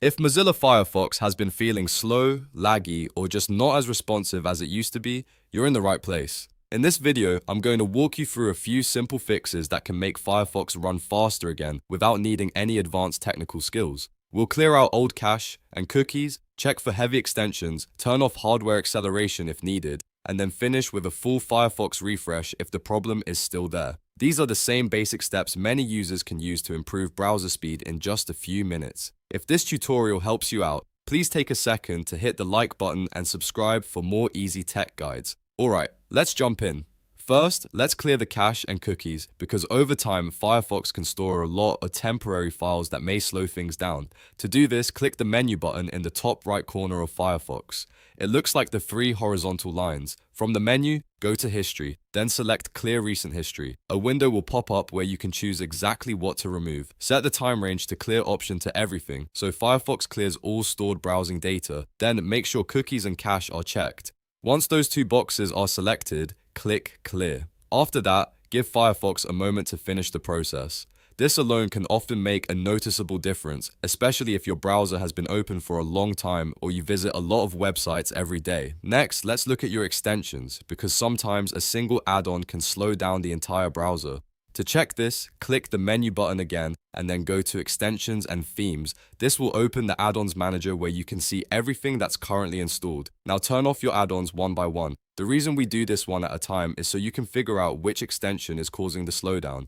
If Mozilla Firefox has been feeling slow, laggy, or just not as responsive as it used to be, you're in the right place. In this video, I'm going to walk you through a few simple fixes that can make Firefox run faster again without needing any advanced technical skills. We'll clear out old cache and cookies, check for heavy extensions, turn off hardware acceleration if needed, and then finish with a full Firefox refresh if the problem is still there. These are the same basic steps many users can use to improve browser speed in just a few minutes. If this tutorial helps you out, please take a second to hit the like button and subscribe for more easy tech guides. Alright, let's jump in. First, let's clear the cache and cookies because over time, Firefox can store a lot of temporary files that may slow things down. To do this, click the menu button in the top right corner of Firefox. It looks like the three horizontal lines. From the menu, go to History, then select Clear Recent History. A window will pop up where you can choose exactly what to remove. Set the time range to Clear option to everything, so Firefox clears all stored browsing data. Then make sure cookies and cache are checked. Once those two boxes are selected, click Clear. After that, give Firefox a moment to finish the process. This alone can often make a noticeable difference, especially if your browser has been open for a long time or you visit a lot of websites every day. Next, let's look at your extensions, because sometimes a single add-on can slow down the entire browser. To check this, click the menu button again and then go to Extensions and Themes. This will open the add-ons manager where you can see everything that's currently installed. Now turn off your add-ons one by one. The reason we do this one at a time is so you can figure out which extension is causing the slowdown.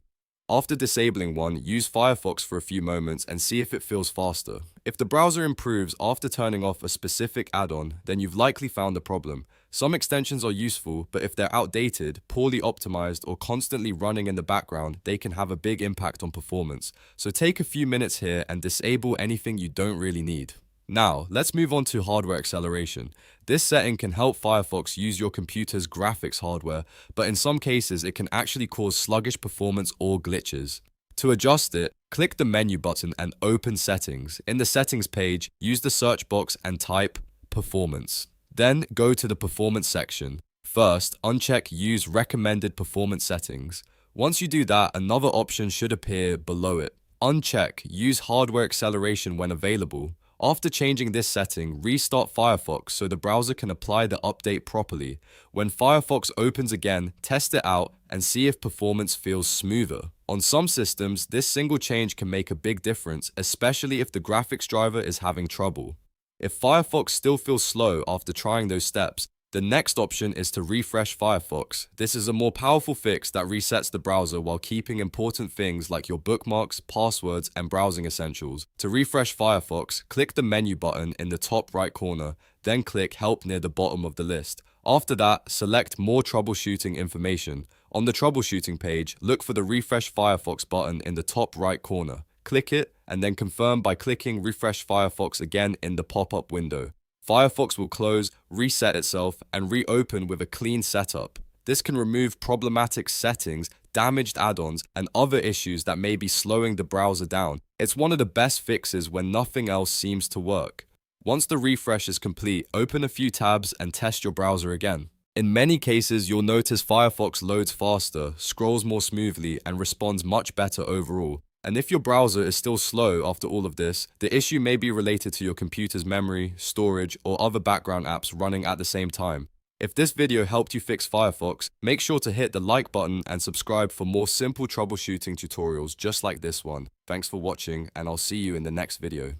After disabling one, use Firefox for a few moments and see if it feels faster. If the browser improves after turning off a specific add-on, then you've likely found the problem. Some extensions are useful, but if they're outdated, poorly optimized, or constantly running in the background, they can have a big impact on performance. So take a few minutes here and disable anything you don't really need. Now, let's move on to hardware acceleration. This setting can help Firefox use your computer's graphics hardware, but in some cases it can actually cause sluggish performance or glitches. To adjust it, click the menu button and open Settings. In the Settings page, use the search box and type Performance. Then go to the Performance section. First, uncheck Use Recommended Performance Settings. Once you do that, another option should appear below it. Uncheck Use Hardware Acceleration when available. After changing this setting, restart Firefox so the browser can apply the update properly. When Firefox opens again, test it out and see if performance feels smoother. On some systems, this single change can make a big difference, especially if the graphics driver is having trouble. If Firefox still feels slow after trying those steps, the next option is to refresh Firefox. This is a more powerful fix that resets the browser while keeping important things like your bookmarks, passwords, and browsing essentials. To refresh Firefox, click the menu button in the top right corner, then click Help near the bottom of the list. After that, select More Troubleshooting Information. On the troubleshooting page, look for the Refresh Firefox button in the top right corner. Click it, and then confirm by clicking Refresh Firefox again in the pop-up window. Firefox will close, reset itself, and reopen with a clean setup. This can remove problematic settings, damaged add-ons, and other issues that may be slowing the browser down. It's one of the best fixes when nothing else seems to work. Once the refresh is complete, open a few tabs and test your browser again. In many cases, you'll notice Firefox loads faster, scrolls more smoothly, and responds much better overall. And if your browser is still slow after all of this, the issue may be related to your computer's memory, storage, or other background apps running at the same time. If this video helped you fix Firefox, make sure to hit the like button and subscribe for more simple troubleshooting tutorials just like this one. Thanks for watching, and I'll see you in the next video.